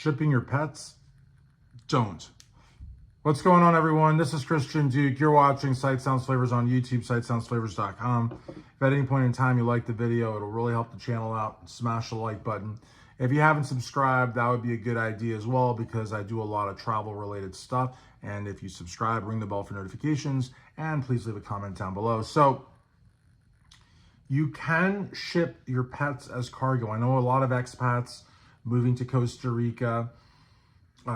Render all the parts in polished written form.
shipping your pets, don't. What's going on, everyone? This is Christian Duke. You're watching Sight Sounds Flavors on YouTube, sightsoundsflavors.com. If at any point in time you like the video, it'll really help the channel out. Smash the like button. If you haven't subscribed, that would be a good idea as well, because I do a lot of travel related stuff. And if you subscribe, ring the bell for notifications, and please leave a comment down below. So you can ship your pets as cargo. I know a lot of expats moving to Costa Rica.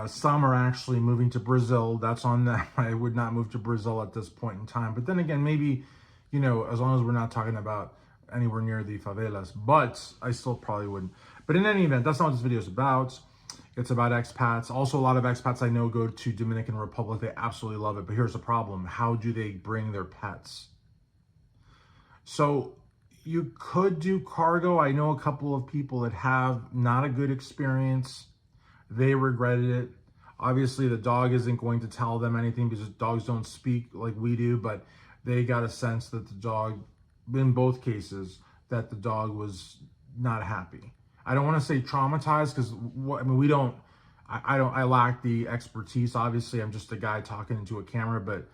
Some are actually moving to Brazil. That's on them. I would not move to Brazil at this point in time. But then again, maybe, you know, as long as we're not talking about anywhere near the favelas, but I still probably wouldn't. But in any event, that's not what this video is about. It's about expats. Also, a lot of expats I know go to Dominican Republic. They absolutely love it. But here's the problem. How do they bring their pets? So you could do cargo. I know a couple of people that have not a good experience. They regretted it. Obviously, the dog isn't going to tell them anything because dogs don't speak like we do, but they got a sense that the dog, in both cases, that the dog was not happy. I don't want to say traumatized because, I mean, we don't, I lack the expertise. Obviously, I'm just a guy talking into a camera, but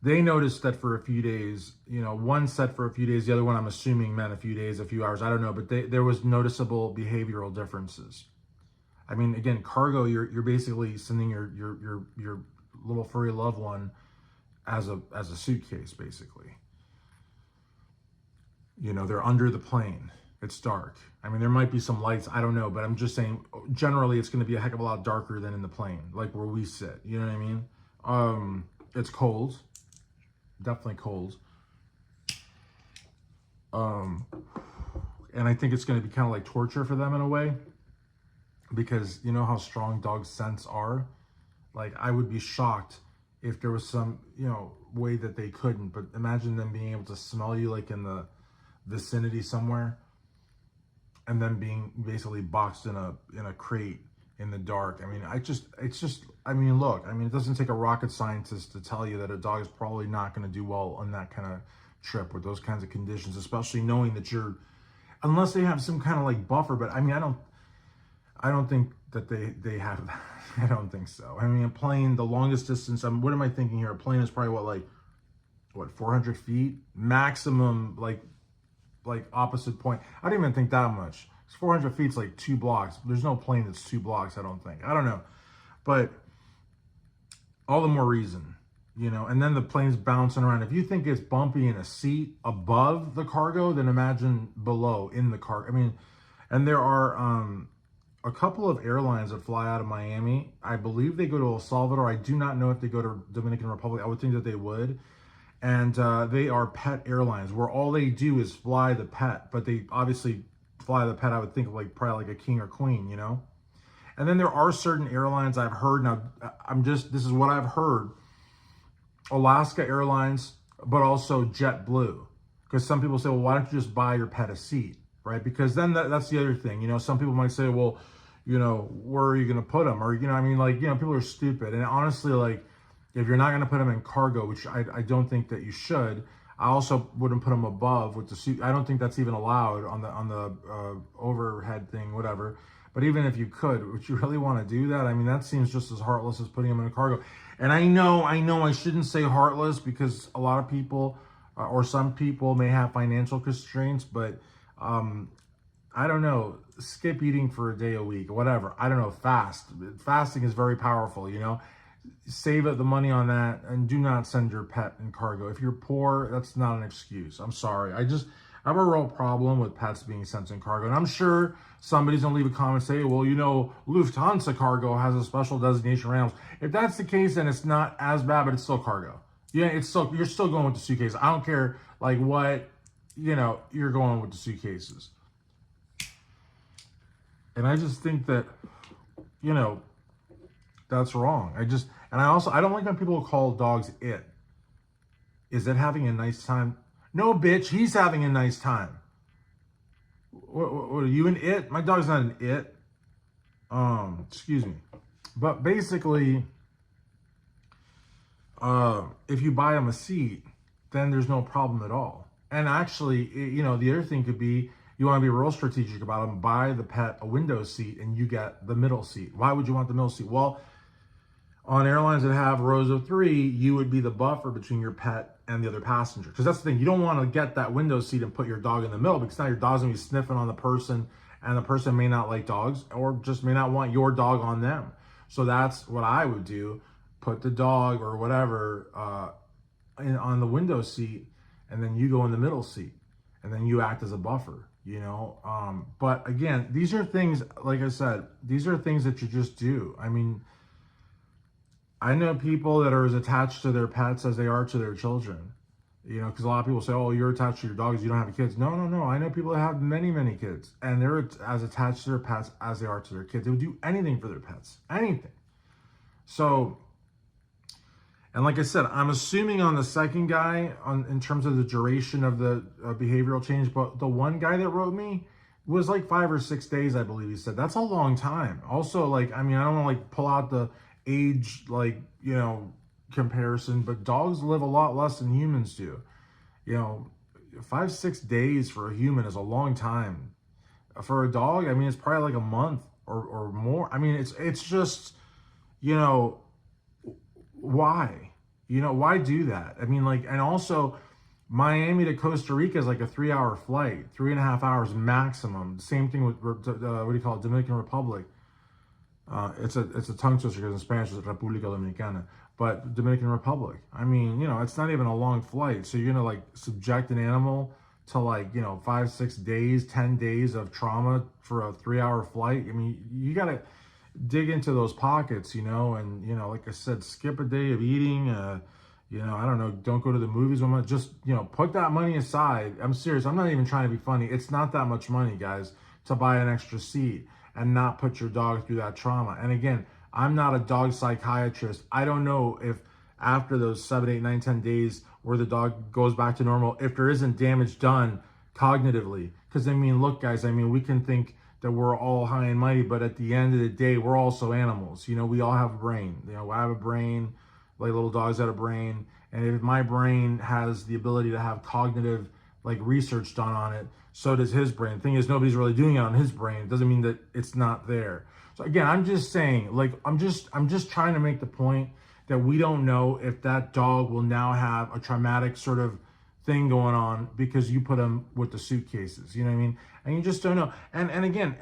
they noticed that for a few days, you know, one said for a few days, the other one I'm assuming meant a few days, a few hours, I don't know, but there was noticeable behavioral differences. I mean, again, cargo, you're basically sending your little furry loved one as a suitcase, basically. You know, they're under the plane. It's dark. I mean, there might be some lights, I don't know, but I'm just saying, generally, it's going to be a heck of a lot darker than in the plane, like where we sit. You know what I mean? It's cold. Definitely cold. And I think it's going to be kind of like torture for them in a way, because you know how strong dog scents are. Like, I would be shocked if there was some, you know, way that they couldn't, but imagine them being able to smell you like in the vicinity somewhere, and then being basically boxed in a crate in the dark. I mean, I mean, look, I mean, it doesn't take a rocket scientist to tell you that a dog is probably not going to do well on that kind of trip with those kinds of conditions, especially knowing that unless they have some kind of like buffer. But I mean, I don't think that they have, I don't think so. I mean, a plane, the longest distance, what am I thinking here? A plane is probably what, 400 feet maximum, like opposite point. I don't even think that much. 400 feet is like 2 blocks. There's no plane that's 2 blocks, I don't think. I don't know. But all the more reason, you know, and then the plane's bouncing around. If you think it's bumpy in a seat above the cargo, then imagine below in the car. I mean, and there are a couple of airlines that fly out of Miami. I believe they go to El Salvador. I do not know if they go to Dominican Republic. I would think that they would. And they are pet airlines where all they do is fly the pet, but they obviously fly the pet, I would think, like probably like a king or queen, you know? And then there are certain airlines I've heard, now this is what I've heard, Alaska Airlines, but also JetBlue. Because some people say, well, why don't you just buy your pet a seat, right? Because then that's the other thing, you know, some people might say, well, you know, where are you going to put them? Or, you know, I mean, like, you know, people are stupid. And honestly, like, if you're not going to put them in cargo, which I don't think that you should, I also wouldn't put them above with the suit. I don't think that's even allowed on the overhead thing, whatever. But even if you could, would you really want to do that? I mean, that seems just as heartless as putting them in a cargo. And I know I shouldn't say heartless, because a lot of people or some people may have financial constraints, but I don't know, skip eating for a day a week, whatever. I don't know, fasting is very powerful, you know. Save the money on that, and do not send your pet in cargo. If you're poor, that's not an excuse. I'm sorry. I have a real problem with pets being sent in cargo. And I'm sure somebody's gonna leave a comment and say, well, you know, Lufthansa cargo has a special designation around. If that's the case, then it's not as bad, but it's still cargo. Yeah, you're still going with the suitcase. I don't care like what, you know, you're going with the suitcases. And I just think that, you know, that's wrong. I don't like when people call dogs it. Is it having a nice time? No, bitch, he's having a nice time. What are you, an it? My dog's not an it. Excuse me. But basically, if you buy him a seat, then there's no problem at all. And actually, you know, the other thing could be, You want to be real strategic about them. Buy the pet a window seat and you get the middle seat. Why would you want the middle seat? Well, on airlines that have rows of 3, you would be the buffer between your pet and the other passenger. Because that's the thing, you don't want to get that window seat and put your dog in the middle, because now your dog's gonna be sniffing on the person, and the person may not like dogs or just may not want your dog on them. So that's what I would do. Put the dog or whatever on the window seat, and then you go in the middle seat, and then you act as a buffer, you know. But again, these are things, like I said, these are things that you just do. I mean, I know people that are as attached to their pets as they are to their children, you know, because a lot of people say, oh, you're attached to your dogs, you don't have kids. No, no, no. I know people that have many, many kids, and they're as attached to their pets as they are to their kids. They would do anything for their pets, anything. So, and like I said, I'm assuming on the second guy, in terms of the duration of the behavioral change, but the one guy that wrote me was like 5 or 6 days, I believe he said. That's a long time. Also, like, I mean, I don't want to like pull out the age, like, you know, comparison, but dogs live a lot less than humans do. You know, 5, 6 days for a human is a long time. For a dog, I mean, it's probably like a month or more. I mean, it's just, you know, why? You know, why do that? I mean, like, and also Miami to Costa Rica is like a 3-hour flight, 3.5 hours maximum. Same thing with what do you call it, Dominican Republic. It's a tongue twister because in Spanish it's República Dominicana, but Dominican Republic. I mean, you know, it's not even a long flight, so you're gonna like subject an animal to, like, you know, 5, 6 days, 10 days of trauma for a 3-hour flight. I mean, you gotta dig into those pockets, you know, and, you know, like I said, skip a day of eating. You know, I don't know, don't go to the movies. Just, you know, put that money aside. I'm serious. I'm not even trying to be funny. It's not that much money, guys, to buy an extra seat and not put your dog through that trauma. And again, I'm not a dog psychiatrist. I don't know if after those 7, 8, 9, 10 days where the dog goes back to normal, if there isn't damage done cognitively. Because, I mean, look, guys, I mean, we can think that we're all high and mighty, but at the end of the day, we're also animals. You know, we all have a brain. You know, I have a brain, like little dogs have a brain. And if my brain has the ability to have cognitive, like, research done on it, so does his brain. The thing is, nobody's really doing it on his brain. It doesn't mean that it's not there. So again, I'm just saying, like, I'm just trying to make the point that we don't know if that dog will now have a traumatic sort of thing going on because you put him with the suitcases. You know what I mean? And you just don't know. And again,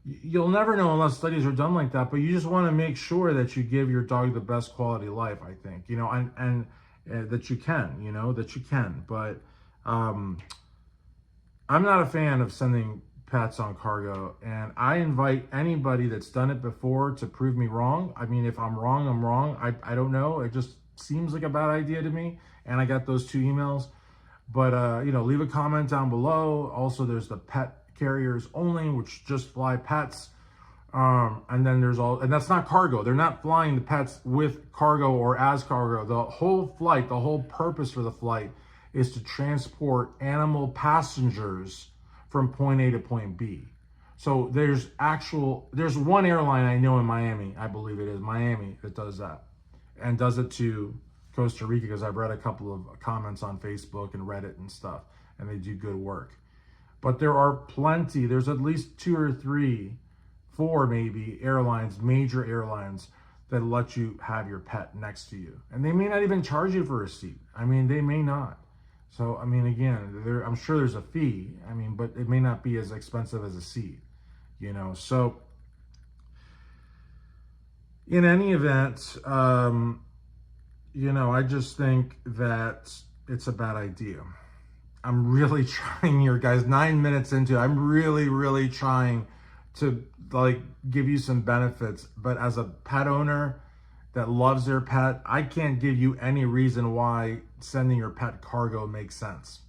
you'll never know unless studies are done like that. But you just want to make sure that you give your dog the best quality life, I think. You know, and that you can. You know, that you can. But I'm not a fan of sending pets on cargo, and I invite anybody that's done it before to prove me wrong. I mean, if I'm wrong, I'm wrong. I don't know. It just seems like a bad idea to me. And I got those 2 emails. But, you know, leave a comment down below. Also, there's the pet carriers only, which just fly pets. And then there's and that's not cargo. They're not flying the pets with cargo or as cargo. The whole flight, the whole purpose for the flight is to transport animal passengers from point A to point B. So there's one airline I know in Miami, I believe it is Miami, that does that, and does it to Costa Rica, because I've read a couple of comments on Facebook and Reddit and stuff, and they do good work. But there are plenty, there's at least 2 or 3, 4 maybe airlines, major airlines, that let you have your pet next to you. And they may not even charge you for a seat. I mean, they may not. So, I mean, again, I'm sure there's a fee, I mean, but it may not be as expensive as a seat, you know. So, in any event, you know, I just think that it's a bad idea. I'm really trying here, guys. 9 minutes into it, I'm really, really trying to, like, give you some benefits. But as a pet owner that loves their pet, I can't give you any reason why sending your pet cargo makes sense.